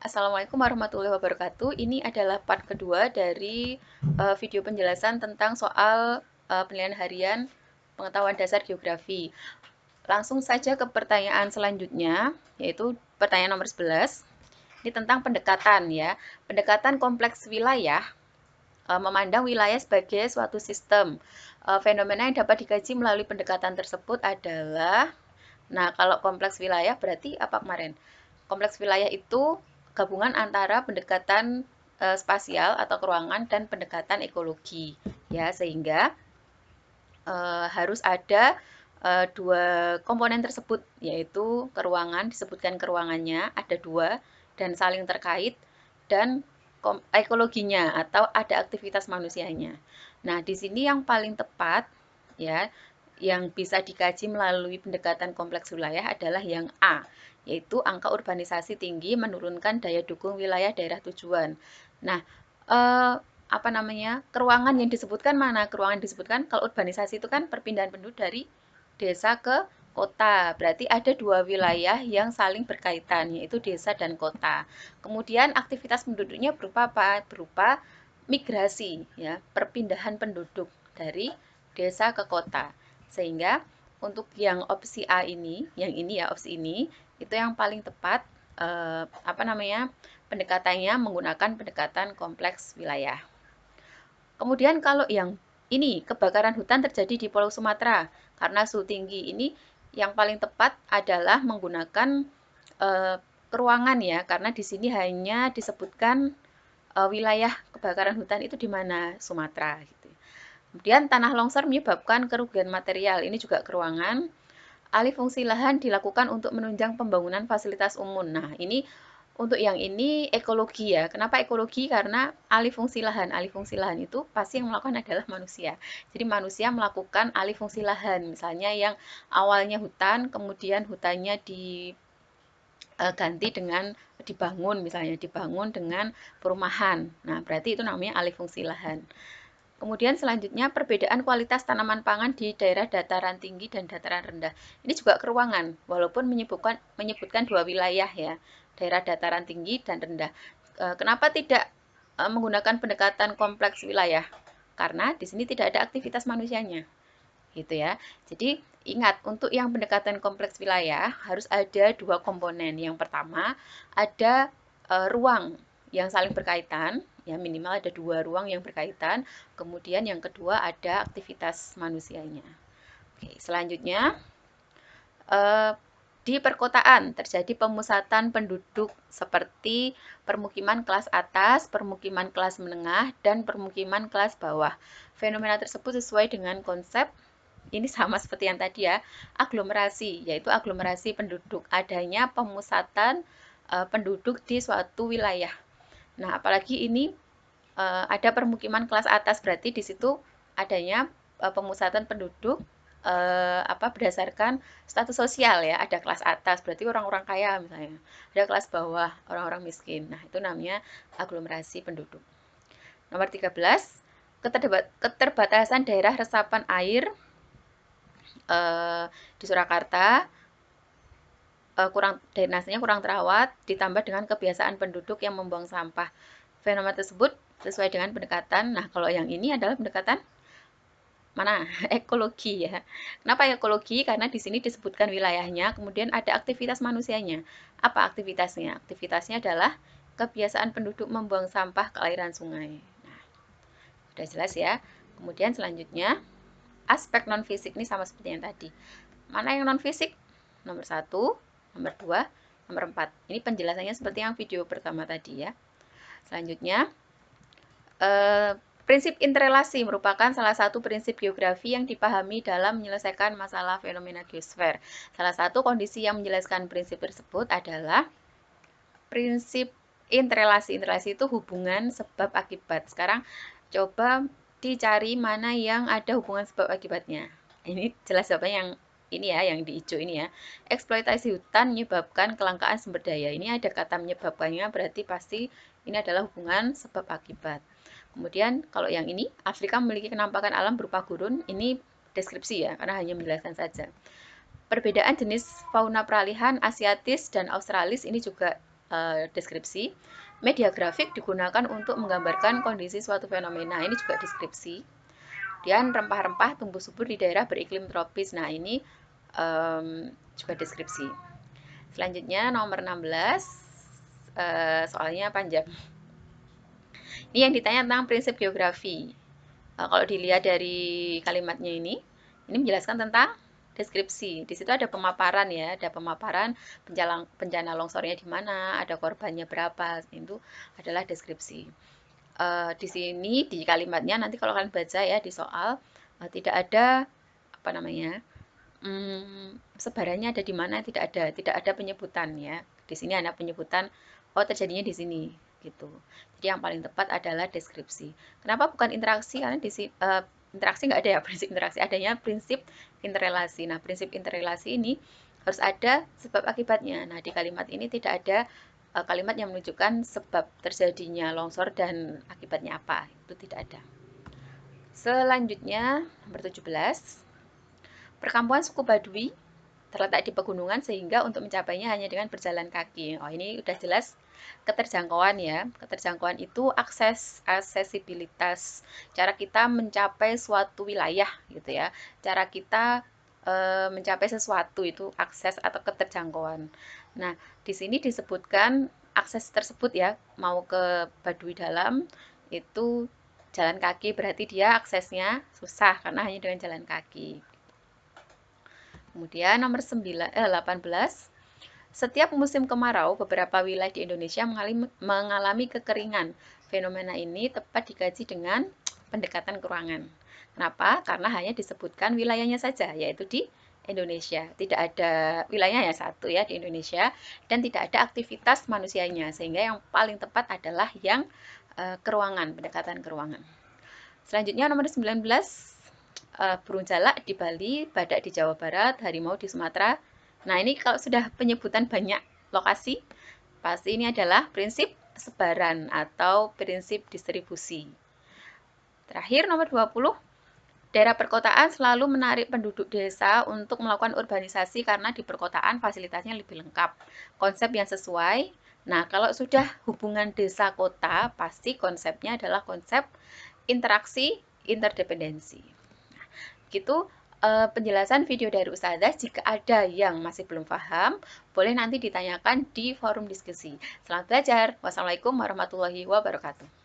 Assalamualaikum warahmatullahi wabarakatuh. Ini adalah part kedua dari video penjelasan tentang soal penilaian harian pengetahuan dasar geografi. Langsung saja ke pertanyaan selanjutnya, yaitu pertanyaan nomor 11. Ini tentang pendekatan ya. Pendekatan kompleks wilayah memandang wilayah sebagai suatu sistem. Fenomena yang dapat dikaji melalui pendekatan tersebut adalah, nah kalau kompleks wilayah berarti apa kemarin? Kompleks wilayah itu gabungan antara pendekatan spasial atau keruangan dan pendekatan ekologi ya, sehingga harus ada dua komponen tersebut, yaitu keruangan, disebutkan keruangannya ada dua dan saling terkait, dan ekologinya atau ada aktivitas manusianya. Nah, di sini yang paling tepat ya, yang bisa dikaji melalui pendekatan kompleks wilayah adalah yang A, yaitu angka urbanisasi tinggi menurunkan daya dukung wilayah daerah tujuan. Nah, apa namanya, keruangan yang disebutkan mana? Keruangan yang disebutkan kalau urbanisasi itu kan perpindahan penduduk dari desa ke kota. Berarti ada dua wilayah yang saling berkaitan, yaitu desa dan kota. Kemudian aktivitas penduduknya berupa apa? Berupa migrasi, ya, perpindahan penduduk dari desa ke kota. Sehingga untuk yang opsi A ini, yang ini ya opsi ini, itu yang paling tepat apa namanya? Pendekatannya menggunakan pendekatan kompleks wilayah. Kemudian kalau yang ini kebakaran hutan terjadi di Pulau Sumatera karena suhu tinggi, ini yang paling tepat adalah menggunakan keruangan ya, karena di sini hanya disebutkan wilayah kebakaran hutan itu di mana, Sumatera gitu. Kemudian tanah longsor menyebabkan kerugian material, ini juga keruangan. Alih fungsi lahan dilakukan untuk menunjang pembangunan fasilitas umum. Nah, ini untuk yang ini ekologi ya. Kenapa ekologi? Karena alih fungsi lahan. Alih fungsi lahan itu pasti yang melakukan adalah manusia. Jadi manusia melakukan alih fungsi lahan. Misalnya yang awalnya hutan, kemudian hutannya diganti dengan dibangun, misalnya dibangun dengan perumahan. Nah, berarti itu namanya alih fungsi lahan. Kemudian selanjutnya perbedaan kualitas tanaman pangan di daerah dataran tinggi dan dataran rendah. Ini juga keruangan, walaupun menyebutkan dua wilayah ya, daerah dataran tinggi dan rendah. Kenapa tidak menggunakan pendekatan kompleks wilayah? Karena di sini tidak ada aktivitas manusianya, gitu ya. Jadi ingat, untuk yang pendekatan kompleks wilayah harus ada dua komponen. Yang pertama ada ruang yang saling berkaitan, ya minimal ada dua ruang yang berkaitan. Kemudian yang kedua ada aktivitas manusianya. Oke, selanjutnya di perkotaan terjadi pemusatan penduduk seperti permukiman kelas atas, permukiman kelas menengah, dan permukiman kelas bawah. Fenomena tersebut sesuai dengan konsep ini sama seperti yang tadi ya, aglomerasi, yaitu aglomerasi penduduk, adanya pemusatan penduduk di suatu wilayah. Nah, apalagi ini ada permukiman kelas atas, berarti di situ adanya pemusatan penduduk berdasarkan status sosial ya. Ada kelas atas berarti orang-orang kaya misalnya, ada kelas bawah orang-orang miskin. Nah, itu namanya aglomerasi penduduk. Nomor 13, keterbatasan daerah resapan air di Surakarta, drainasenya kurang terawat, ditambah dengan kebiasaan penduduk yang membuang sampah. Fenomena tersebut sesuai dengan pendekatan. Nah, kalau yang ini adalah pendekatan mana? Ekologi ya. Kenapa ekologi? Karena di sini disebutkan wilayahnya, kemudian ada aktivitas manusianya. Apa aktivitasnya? Aktivitasnya adalah kebiasaan penduduk membuang sampah ke aliran sungai. Nah, sudah jelas ya. Kemudian selanjutnya, aspek non fisik ini sama seperti yang tadi. Mana yang non fisik? Nomor 1, nomor 2, nomor 4. Ini penjelasannya seperti yang video pertama tadi ya. Selanjutnya, prinsip interrelasi merupakan salah satu prinsip geografi yang dipahami dalam menyelesaikan masalah fenomena geosfer. Salah satu kondisi yang menjelaskan prinsip tersebut adalah prinsip interrelasi. Interrelasi itu hubungan sebab akibat. Sekarang coba dicari mana yang ada hubungan sebab akibatnya. Ini jelas jawabannya yang ini ya, yang di hijau ini ya. Eksploitasi hutan menyebabkan kelangkaan sumber daya. Ini ada kata menyebabkannya, berarti pasti ini adalah hubungan sebab akibat. Kemudian kalau yang ini, Afrika memiliki kenampakan alam berupa gurun. Ini deskripsi ya, karena hanya menjelaskan saja. Perbedaan jenis fauna peralihan asiatis dan australis ini juga deskripsi. Media grafik digunakan untuk menggambarkan kondisi suatu fenomena, ini juga deskripsi. Kemudian rempah-rempah tumbuh subur di daerah beriklim tropis, nah ini juga deskripsi. Selanjutnya nomor 16, soalnya panjang. Ini yang ditanya tentang prinsip geografi. Kalau dilihat dari kalimatnya ini menjelaskan tentang deskripsi. Di situ ada pemaparan ya, ada pemaparan bencana longsornya di mana, ada korbannya berapa, itu adalah deskripsi. Di sini di kalimatnya nanti kalau kalian baca ya di soal tidak ada apa namanya sebarannya ada di mana, tidak ada penyebutan ya. Di sini ada penyebutan oh terjadinya di sini gitu. Jadi yang paling tepat adalah deskripsi. Kenapa bukan interaksi? Karena di interaksi nggak ada ya prinsip interaksi, adanya prinsip interrelasi. Nah, prinsip interrelasi ini harus ada sebab akibatnya. Nah, di kalimat ini tidak ada kalimat yang menunjukkan sebab terjadinya longsor dan akibatnya apa. Itu tidak ada. Selanjutnya, nomor 17. Perkampungan suku Baduy terletak di pegunungan sehingga untuk mencapainya hanya dengan berjalan kaki. Oh, ini udah jelas keterjangkauan ya. Keterjangkauan itu aksesibilitas. Cara kita mencapai suatu wilayah gitu ya. Cara kita mencapai sesuatu itu akses atau keterjangkauan. Nah, di sini disebutkan akses tersebut ya, mau ke Baduy Dalam itu jalan kaki, berarti dia aksesnya susah karena hanya dengan jalan kaki. Kemudian nomor 18, setiap musim kemarau, beberapa wilayah di Indonesia mengalami kekeringan. Fenomena ini tepat dikaji dengan pendekatan keruangan. Kenapa? Karena hanya disebutkan wilayahnya saja, yaitu di Indonesia. Tidak ada wilayahnya satu ya di Indonesia, dan tidak ada aktivitas manusianya, sehingga yang paling tepat adalah yang keruangan, pendekatan keruangan. Selanjutnya nomor 19, burung jalak di Bali, badak di Jawa Barat, harimau di Sumatera. Nah, ini kalau sudah penyebutan banyak lokasi, pasti ini adalah prinsip sebaran atau prinsip distribusi. Terakhir nomor 20, daerah perkotaan selalu menarik penduduk desa untuk melakukan urbanisasi karena di perkotaan fasilitasnya lebih lengkap. Konsep yang sesuai. Nah, kalau sudah hubungan desa kota, pasti konsepnya adalah konsep interaksi interdependensi. Gitu penjelasan video dari Ustazah. Jika ada yang masih belum paham, boleh nanti ditanyakan di forum diskusi. Selamat belajar. Wassalamualaikum warahmatullahi wabarakatuh.